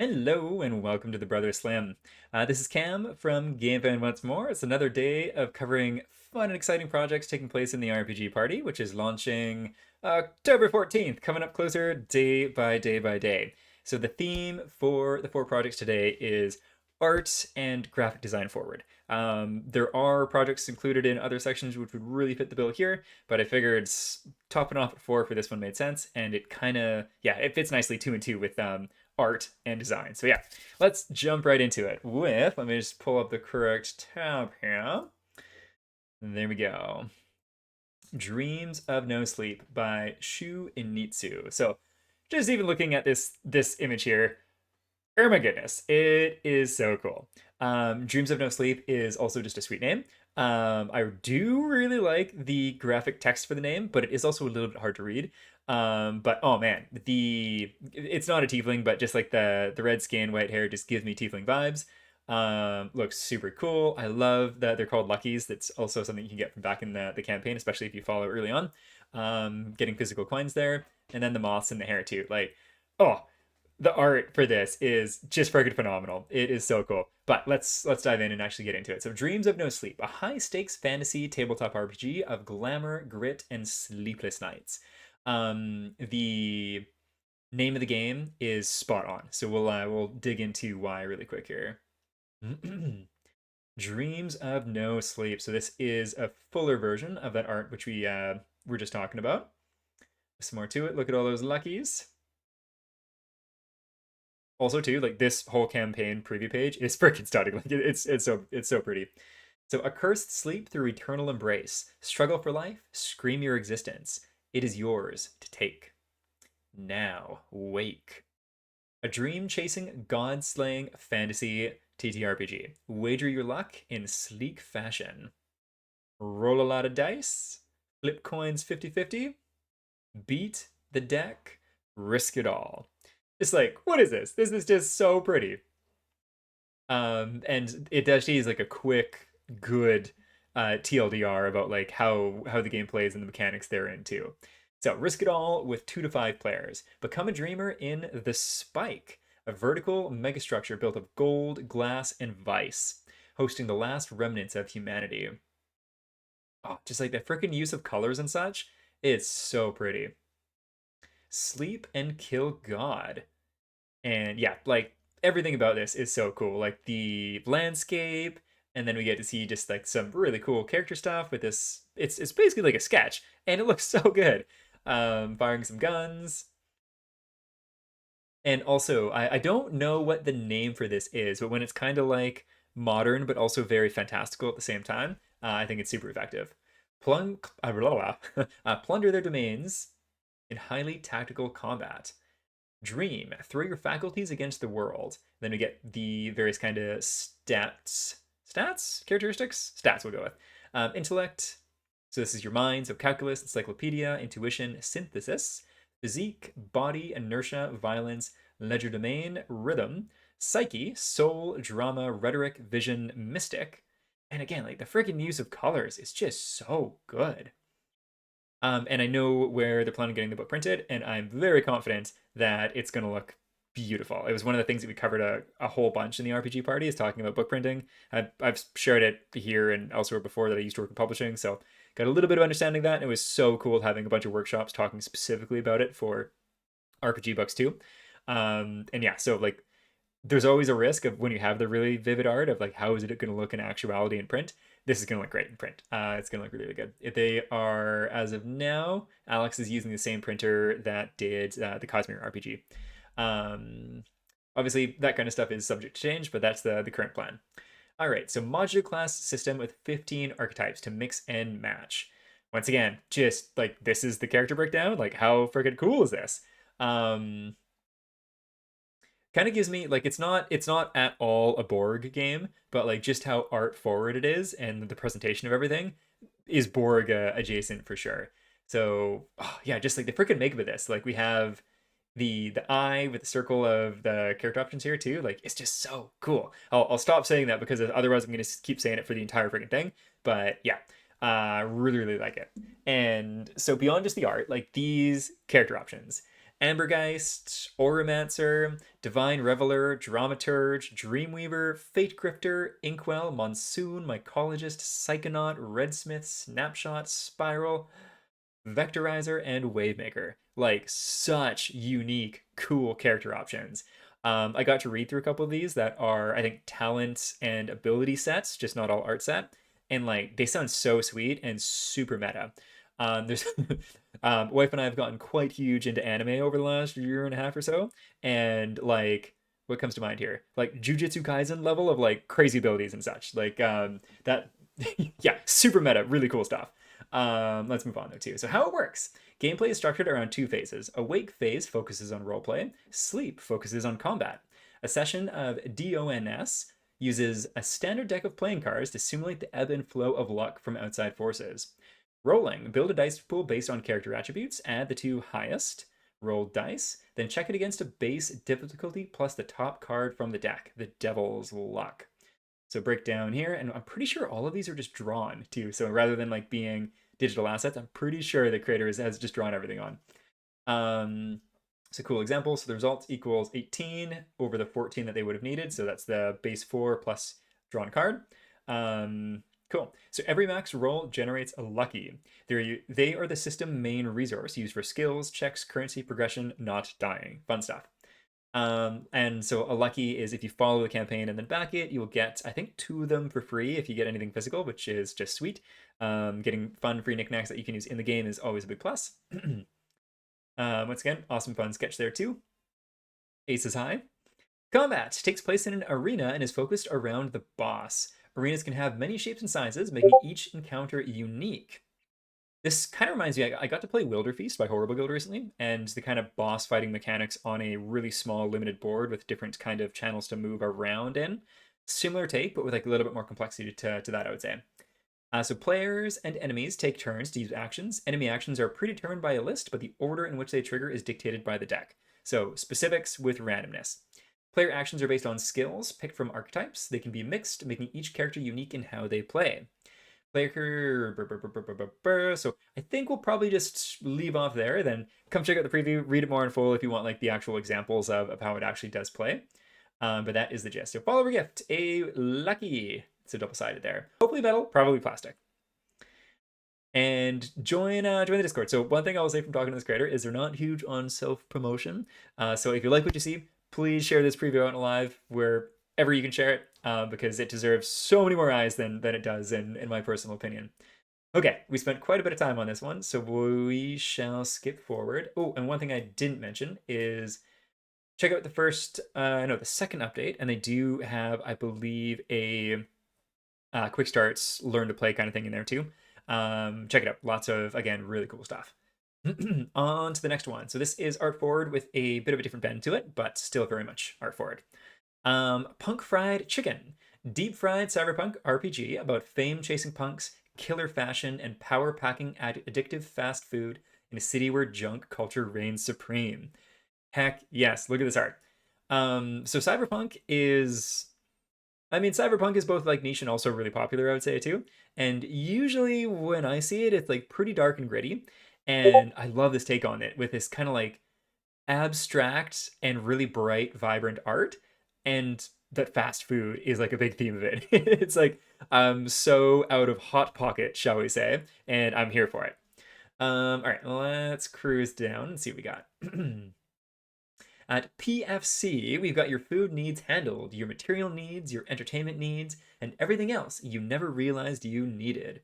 Hello and welcome to the Brother Slam. This is Cam from Gamefound once more. It's another day of covering fun and exciting projects taking place in the RPG party, which is launching October 14th, coming up closer day by day by day. So the theme for the four projects today is art and graphic design forward. There are projects included in other sections which would really fit the bill here, but I figured topping off at four for this one made sense, and it kind of, yeah, it fits nicely two and two with art and design. So yeah, let's jump right into it with, let me just pull up the correct tab here. There we go. Dreams of No Sleep by Shu Initsu. So just even looking at this image here, oh my goodness, it is so cool. Dreams of No Sleep is also just a sweet name. I do really like the graphic text for the name, but it is also a little bit hard to read. But oh man, it's not a tiefling, but just like the red skin, white hair just gives me tiefling vibes. Looks super cool. I love that they're called Luckies. That's also something you can get from back in the campaign, especially if you follow early on. Getting physical coins there, and then the moths and the hair too. Like, oh, the art for this is just freaking phenomenal. It is so cool. But let's dive in and actually get into it. So Dreams of No Sleep, a high-stakes fantasy tabletop RPG of glamour, grit, and sleepless nights. The name of the game is spot on. So we'll dig into why really quick here. Dreams of No Sleep. So this is a fuller version of that art which we were just talking about. Some more to it. Look at all those luckies. Also too, like this whole campaign preview page is freaking stunning. Like it's so pretty. So a cursed sleep through eternal embrace, struggle for life, scream your existence. It is yours to take. Now wake. A dream chasing, god slaying fantasy TTRPG. Wager your luck in sleek fashion. Roll a lot of dice, flip coins 50-50, beat the deck, risk it all. It's like, what is this? This is just so pretty. And it actually is like a quick, good TLDR about like how the game plays and the mechanics therein too. So risk it all with 2 to 5 players. Become a dreamer in the Spike, a vertical megastructure built of gold, glass, and vice, hosting the last remnants of humanity. Oh, just like the freaking use of colors and such, it's so pretty. Sleep and kill God. And yeah, like everything about this is so cool. Like the landscape, and then we get to see just like some really cool character stuff with this. It's basically like a sketch, and it looks so good. Firing some guns. And also, I don't know what the name for this is, but when it's kind of like modern but also very fantastical at the same time, I think it's super effective. Plunder their domains in highly tactical combat. Dream. Throw your faculties against the world. Then we get the various kind of stats, characteristics, stats. We'll go with intellect. So this is your mind. So calculus, encyclopedia, intuition, synthesis, physique, body, inertia, violence, legerdemain, rhythm, psyche, soul, drama, rhetoric, vision, mystic. And again, like the freaking use of colors is just so good. And I know where they're planning on getting the book printed, and I'm very confident that it's going to look beautiful. It was one of the things that we covered a whole bunch in the RPG party is talking about book printing. I've shared it here and elsewhere before that I used to work in publishing, so got a little bit of understanding of that. And it was so cool having a bunch of workshops talking specifically about it for RPG books too. And yeah, so like there's always a risk of when you have the really vivid art of like how is it going to look in actuality in print. This is going to look great in print. It's going to look really good. If they are, as of now, Alex is using the same printer that did the Cosmere RPG. Um, Obviously, that kind of stuff is subject to change, but that's the current plan. All right, so modular class system with 15 archetypes to mix and match. Once again, just like this is the character breakdown. Like how freaking cool is this? Um, Kind of gives me like it's not at all a Borg game, but like just how art forward it is and the presentation of everything is Borg adjacent for sure. So oh, yeah, just like the freaking makeup of this, like we have the eye with the circle of the character options here too. Like it's just so cool. I'll stop saying that because otherwise I'm gonna keep saying it for the entire freaking thing. But yeah, really like it. And so beyond just the art, like these character options Ambergeist, Oromancer, Divine Reveler, Dramaturge, Dreamweaver, Fate Grifter, Inkwell, Monsoon, Mycologist, Psychonaut, Redsmith, Snapshot, Spiral, Vectorizer, and Wavemaker. Like, such unique, cool character options. I got to read through a couple of these that are, I think, talent and ability sets, just not all art set. And like, they sound so sweet and super meta. There's wife and I have gotten quite huge into anime over the last year and a half or so, and like, what comes to mind here? Like Jujutsu Kaisen level of like crazy abilities and such. Like that, yeah, super meta, really cool stuff. Let's move on though too. So how it works. Gameplay is structured around two phases. Awake phase focuses on roleplay. Sleep focuses on combat. A session of DONS uses a standard deck of playing cards to simulate the ebb and flow of luck from outside forces. Rolling. Build a dice pool based on character attributes. Add the two highest rolled dice. Then check it against a base difficulty plus the top card from the deck, the Devil's Luck. So break down here, and I'm pretty sure all of these are just drawn too. So rather than like being digital assets, I'm pretty sure the creator has just drawn everything on. It's a cool example. So the result equals 18 over the 14 that they would have needed. So that's the base 4 plus drawn card. Cool. So every max roll generates a lucky. They are the system main resource used for skills, checks, currency, progression, not dying. Fun stuff. And so a lucky is if you follow the campaign and then back it, you'll get, I think, 2 of them for free if you get anything physical, which is just sweet. Getting fun free knickknacks that you can use in the game is always a big plus. Once again, awesome fun sketch there too. Ace is high. Combat takes place in an arena and is focused around the boss. Arenas can have many shapes and sizes, making each encounter unique. This kind of reminds me, I got to play Wilderfeast by Horrible Guild recently, and the kind of boss fighting mechanics on a really small limited board with different kind of channels to move around in. Similar take, but with like a little bit more complexity to that, I would say. So players and enemies take turns to use actions. Enemy actions are predetermined by a list, but the order in which they trigger is dictated by the deck. So specifics with randomness. Player actions are based on skills picked from archetypes. They can be mixed, making each character unique in how they play. So I think we'll probably just leave off there. Then come check out the preview, read it more in full if you want like the actual examples of how it actually does play. But that is the gist. So follower gift, a lucky. So double-sided there. Hopefully metal, probably plastic. And join the Discord. So one thing I will say from talking to this creator is they're not huge on self-promotion. So if you like what you see, please share this preview out live wherever you can share it. Because it deserves so many more eyes than it does, in my personal opinion. Okay, we spent quite a bit of time on this one, so we shall skip forward. Oh, and one thing I didn't mention is check out the second update, and they do have, I believe, a quick starts, learn to play kind of thing in there too. Check it out. Lots of, again, really cool stuff. On to the next one. So this is art forward with a bit of a different bend to it, but still very much art forward. Punk Fried Chicken, deep fried cyberpunk RPG about fame chasing punks, killer fashion, and power packing addictive fast food in a city where junk culture reigns supreme. Heck yes, look at this art. So cyberpunk is both like niche and also really popular, I would say too. And usually when I see it, it's like pretty dark and gritty. And I love this take on it with this kind of like abstract and really bright, vibrant art. And that fast food is like a big theme of it. It's like I'm so out of hot pocket, shall we say, and I'm here for it. All right, let's cruise down and see what we got. At PFC, we've got your food needs handled, your material needs, your entertainment needs, and everything else you never realized you needed.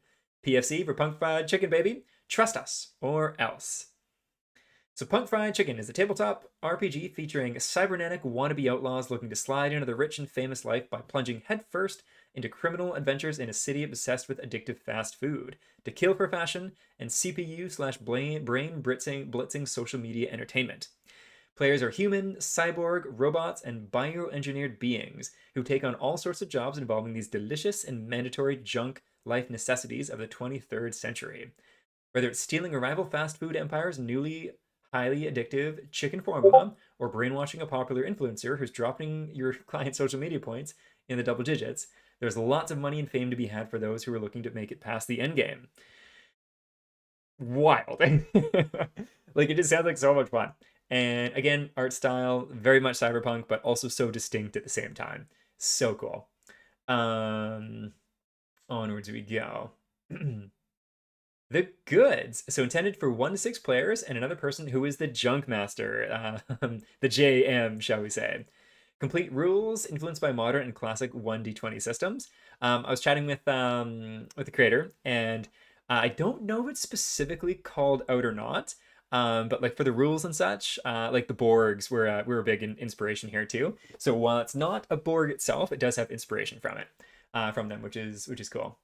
PFC for Punk Fried Chicken, baby. Trust us, or else. So Punk Fried Chicken is a tabletop RPG featuring cybernetic wannabe outlaws looking to slide into the rich and famous life by plunging headfirst into criminal adventures in a city obsessed with addictive fast food, to kill for fashion, and CPU/brain blitzing social media entertainment. Players are human, cyborg, robots, and bioengineered beings who take on all sorts of jobs involving these delicious and mandatory junk life necessities of the 23rd century. Whether it's stealing a rival fast food empire's newly highly addictive chicken formula, or brainwashing a popular influencer who's dropping your client's social media points in the double digits, there's lots of money and fame to be had for those who are looking to make it past the end game. Wild. Like, it just sounds like so much fun. And again, art style, very much cyberpunk, but also so distinct at the same time. So cool. Um, Onwards we go. The goods. So intended for 1 to 6 players and another person who is the junk master, the JM, shall we say. Complete rules influenced by modern and classic 1d20 systems. I was chatting with the creator, and I don't know if it's specifically called out or not. But like for the rules and such, like the Borgs were a big inspiration here too. So while it's not a Borg itself, it does have inspiration from it, from them, which is cool.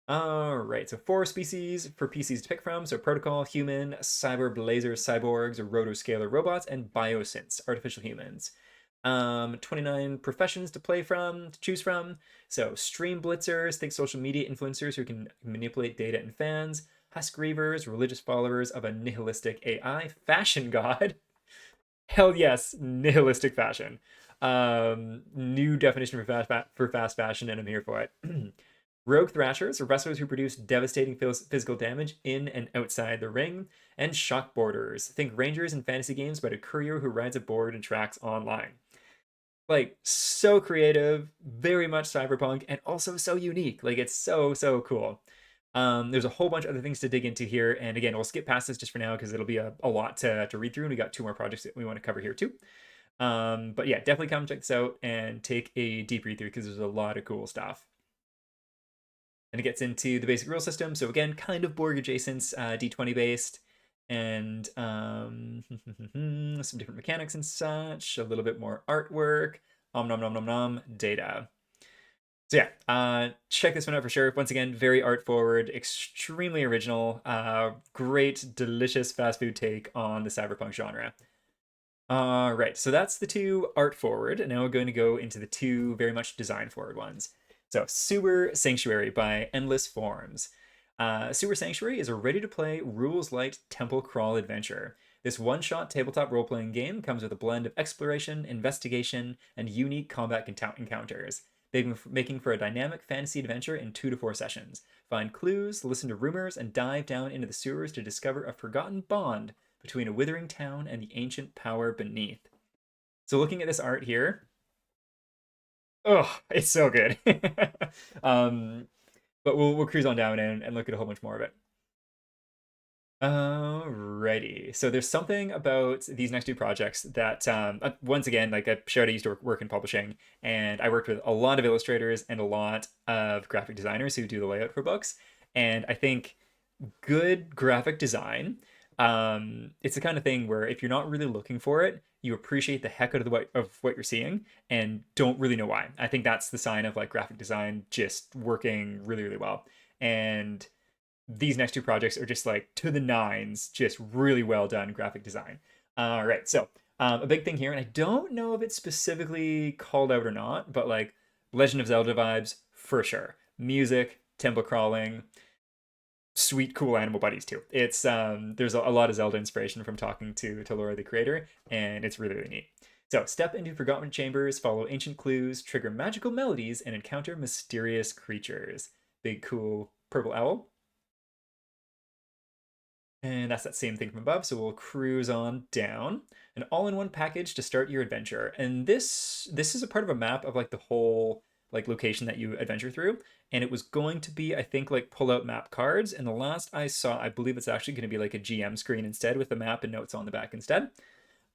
All right, so 4 species for PCs to pick from. So protocol, human, cyber blazers, cyborgs, rotoscalar robots, and biosynths, artificial humans. 29 professions to choose from. So stream blitzers, think social media influencers who can manipulate data and fans. Husk reavers, religious followers of a nihilistic AI. Fashion god. Hell yes, nihilistic fashion. New definition for fast fashion, and I'm here for it. Rogue Thrashers are wrestlers who produce devastating physical damage in and outside the ring. And Shock Boarders. Think Rangers in fantasy games, but a courier who rides a board and tracks online. Like, so creative, very much cyberpunk, and also so unique. Like, it's so, so cool. There's a whole bunch of other things to dig into here. And again, we'll skip past this just for now because it'll be a lot to read through. And we got 2 more projects that we want to cover here too. But yeah, definitely come check this out and take a deep read through because there's a lot of cool stuff. And it gets into the basic rule system. So again, kind of Borg adjacent, D20 based, and some different mechanics and such. A little bit more artwork. Nom nom nom nom nom. Data. So yeah, check this one out for sure. Once again, very art forward, extremely original, great, delicious fast food take on the cyberpunk genre. All right, so that's the 2 art forward, and now we're going to go into the 2 very much design forward ones. So, Sewer Sanctuary by Endless Forms. Sewer Sanctuary is a ready-to-play, rules-light temple crawl adventure. This one-shot tabletop role-playing game comes with a blend of exploration, investigation, and unique combat encounters, making for a dynamic fantasy adventure in 2 to 4 sessions. Find clues, listen to rumors, and dive down into the sewers to discover a forgotten bond between a withering town and the ancient power beneath. So looking at this art here, oh, it's so good. But we'll cruise on down and look at a whole bunch more of it. Alrighty. So there's something about these next 2 projects that, once again, like I shared, I used to work in publishing, and I worked with a lot of illustrators and a lot of graphic designers who do the layout for books. And I think good graphic design, it's the kind of thing where if you're not really looking for it, you appreciate the heck out of what you're seeing and don't really know why. I think that's the sign of like graphic design just working really, really well. And these next 2 projects are just like to the nines, just really well done graphic design. All right, so a big thing here, and I don't know if it's specifically called out or not, but like Legend of Zelda vibes for sure. Music, temple crawling, sweet, cool animal buddies too. It's there's a lot of Zelda inspiration from talking to Laura, the creator, and it's really, really neat. So step into forgotten chambers, follow ancient clues, trigger magical melodies, and encounter mysterious creatures. Big, cool purple owl. And that's that same thing from above, so we'll cruise on down. An all-in-one package to start your adventure. And this is a part of a map of like the whole like location that you adventure through. And it was going to be, I think, like pull-out map cards. And the last I saw, I believe it's actually going to be like a GM screen instead with the map and notes on the back instead.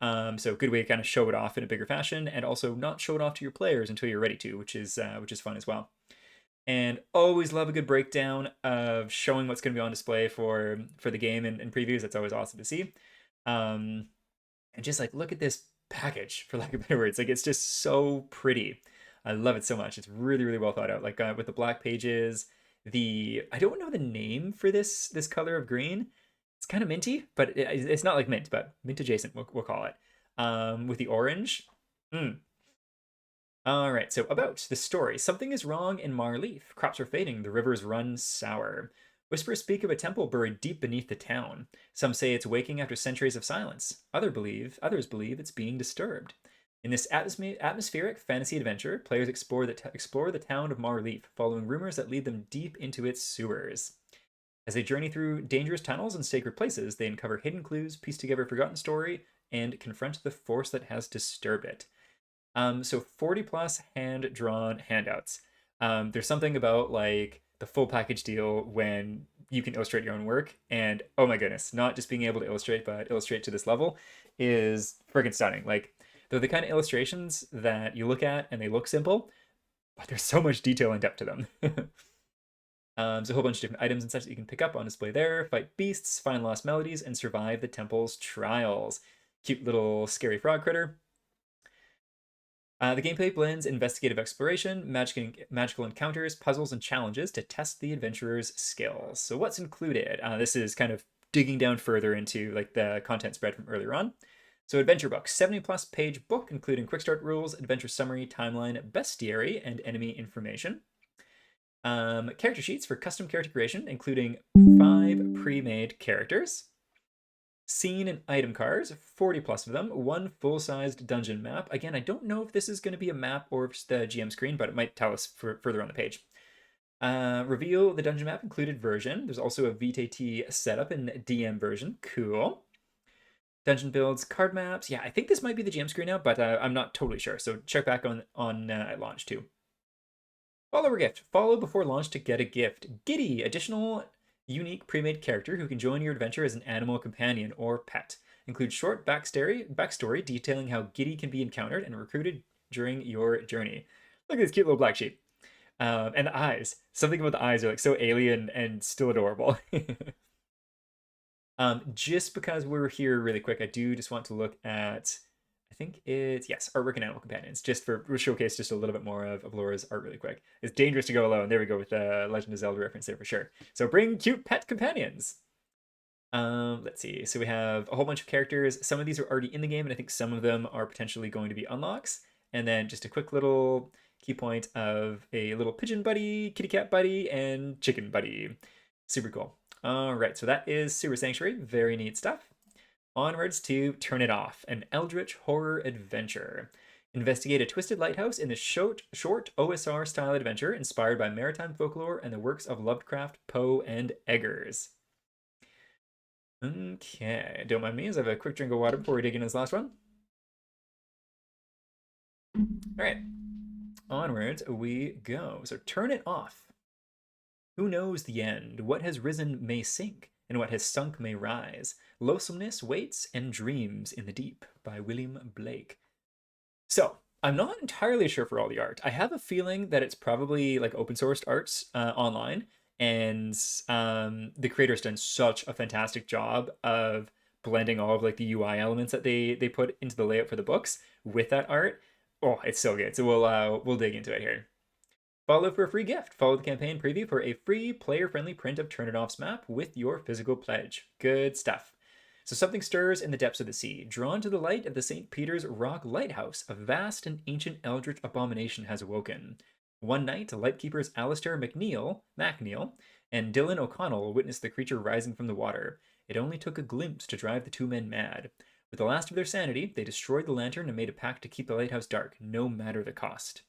So good way to kind of show it off in a bigger fashion and also not show it off to your players until you're ready to, which is fun as well. And always love a good breakdown of showing what's going to be on display for the game and previews. That's always awesome to see. And just like look at this package, for lack of better words. Like it's just so pretty. I love it so much. It's really, really well thought out. Like with the black pages, I don't know the name for this color of green. It's kind of minty, but it's not like mint, but mint adjacent. We'll call it. With the orange. All right, so about the story. Something is wrong in Marleaf. Crops are fading, the rivers run sour. Whispers speak of a temple buried deep beneath the town. Some say it's waking after centuries of silence. Others believe it's being disturbed. In this atmospheric fantasy adventure, players explore the town of Marleaf, following rumors that lead them deep into its sewers. As they journey through dangerous tunnels and sacred places, they uncover hidden clues, piece together a forgotten story, and confront the force that has disturbed it. So 40 plus hand-drawn handouts. There's something about like the full package deal when you can illustrate your own work, and oh my goodness, not just being able to illustrate, but illustrate to this level is freaking stunning. Like they're the kind of illustrations that you look at and they look simple, but there's so much detail and depth to them. So a whole bunch of different items and such that you can pick up on display there. Fight beasts, find lost melodies, and survive the temple's trials. Cute little scary frog critter. The gameplay blends investigative exploration, magical encounters, puzzles, and challenges to test the adventurer's skills. So what's included? This is kind of digging down further into like the content spread from earlier on. So adventure book, 70 plus page book, including quick start rules, adventure summary, timeline, bestiary, and enemy information. Character sheets for custom character creation, including 5 pre-made characters. Scene and item cards, 40 plus of them, 1 full-sized dungeon map. Again, I don't know if this is going to be a map or if it's the GM screen, but it might tell us further on the page. Reveal the dungeon map included version. There's also a VTT setup in DM version. Cool. Dungeon builds, card maps. Yeah, I think this might be the GM screen now, but I'm not totally sure. So check back on at launch too. Follower gift. Follow before launch to get a gift. Giddy, additional unique pre-made character who can join your adventure as an animal companion or pet. Includes short backstory detailing how Giddy can be encountered and recruited during your journey. Look at this cute little black sheep. And the eyes. Something about the eyes are like so alien and still adorable. Just because we're here really quick, I do just want to look at, I think it's, yes, artwork and animal companions, just for showcase just a little bit more of Laura's art really quick. It's dangerous to go alone. There we go with the Legend of Zelda reference there for sure. So bring cute pet companions. Let's see. So we have a whole bunch of characters. Some of these are already in the game, and I think some of them are potentially going to be unlocks. And then just a quick little key point of a little pigeon buddy, kitty cat buddy, and chicken buddy. Super cool. All right, so that is Sewer Sanctuary. Very neat stuff. Onwards to Turn It Off, an eldritch horror adventure. Investigate a twisted lighthouse in this short OSR-style adventure inspired by maritime folklore and the works of Lovecraft, Poe, and Eggers. Okay, don't mind me as I have a quick drink of water before we dig into this last one. All right, onwards we go. So Turn It Off. Who knows the end? What has risen may sink, and what has sunk may rise. Loathsomeness waits and dreams in the deep by William Blake. So, I'm not entirely sure for all the art. I have a feeling that it's probably like open sourced arts online, and the creator's done such a fantastic job of blending all of like the UI elements that they put into the layout for the books with that art. Oh, it's so good. So we'll dig into it here. Follow for a free gift. Follow the campaign preview for a free player-friendly print of Turn It Off's map with your physical pledge. Good stuff. So something stirs in the depths of the sea. Drawn to the light of the St. Peter's Rock Lighthouse, a vast and ancient eldritch abomination has awoken. One night, lightkeepers Alistair MacNeil and Dylan O'Connell witnessed the creature rising from the water. It only took a glimpse to drive the two men mad. With the last of their sanity, they destroyed the lantern and made a pact to keep the lighthouse dark, no matter the cost.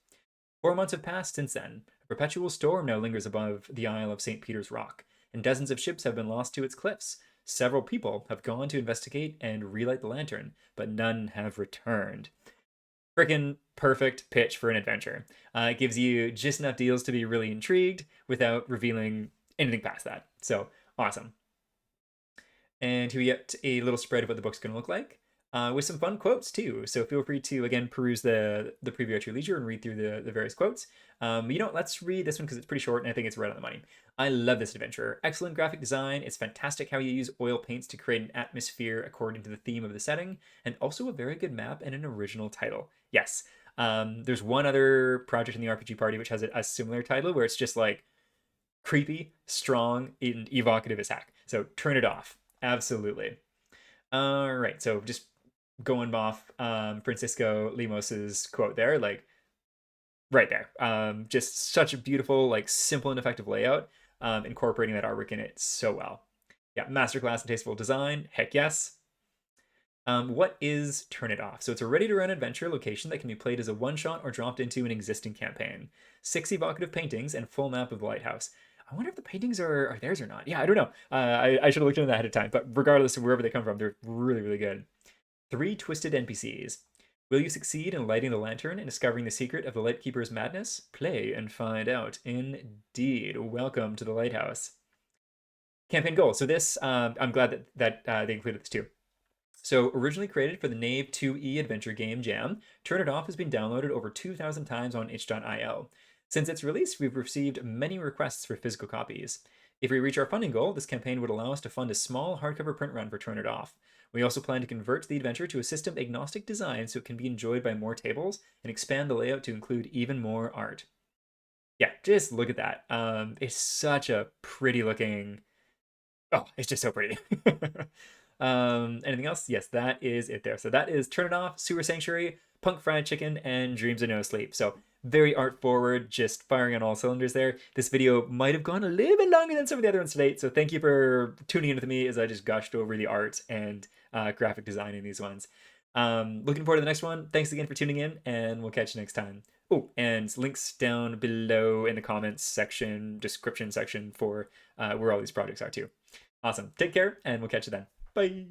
4 months have passed since then. A perpetual storm now lingers above the Isle of St. Peter's Rock, and dozens of ships have been lost to its cliffs. Several people have gone to investigate and relight the lantern, but none have returned. Frickin' perfect pitch for an adventure. It gives you just enough deals to be really intrigued without revealing anything past that. So, awesome. And here we get a little spread of what the book's going to look like. With some fun quotes too. So feel free to, again, peruse the preview at your leisure and read through the various quotes. Let's read this one because it's pretty short and I think it's right on the money. I love this adventure. Excellent graphic design. It's fantastic how you use oil paints to create an atmosphere according to the theme of the setting, and also a very good map and an original title. Yes. There's one other project in the RPG party which has a similar title where it's just like creepy, strong, and evocative as heck. So Turn It Off. Absolutely. All right, so just going off Francisco Limos's quote there, like right there. Just such a beautiful, like simple and effective layout, incorporating that artwork in it so well. Yeah, masterclass in tasteful design. Heck yes. What is Turn It Off? So it's a ready-to-run adventure location that can be played as a one-shot or dropped into an existing campaign. 6 evocative paintings and full map of the lighthouse. I wonder if the paintings are theirs or not. Yeah, I don't know. I should have looked into that ahead of time. But regardless of wherever they come from, they're really, really good. 3 twisted NPCs. Will you succeed in lighting the lantern and discovering the secret of the Lightkeeper's madness? Play and find out. Indeed. Welcome to the Lighthouse. Campaign goal. So this, I'm glad that they included this too. So originally created for the Knave 2e adventure game Jam, Turn It Off has been downloaded over 2,000 times on itch.io. Since its release, we've received many requests for physical copies. If we reach our funding goal, this campaign would allow us to fund a small hardcover print run for Turn It Off. We also plan to convert the adventure to a system-agnostic design so it can be enjoyed by more tables and expand the layout to include even more art. Yeah, just look at that. It's such a pretty looking. Oh, it's just so pretty. Anything else? Yes, that is it there. So that is Turn It Off, Sewer Sanctuary, Punk Fried Chicken, and Dreams of No Sleep. So very art forward, just firing on all cylinders there. This video might have gone a little bit longer than some of the other ones today. So thank you for tuning in with me as I just gushed over the art and graphic design in these ones. Looking forward to the next one. Thanks again for tuning in, and we'll catch you next time. Oh, and links down below in the comments section, description section for where all these projects are too. Awesome. Take care, and we'll catch you then. Bye.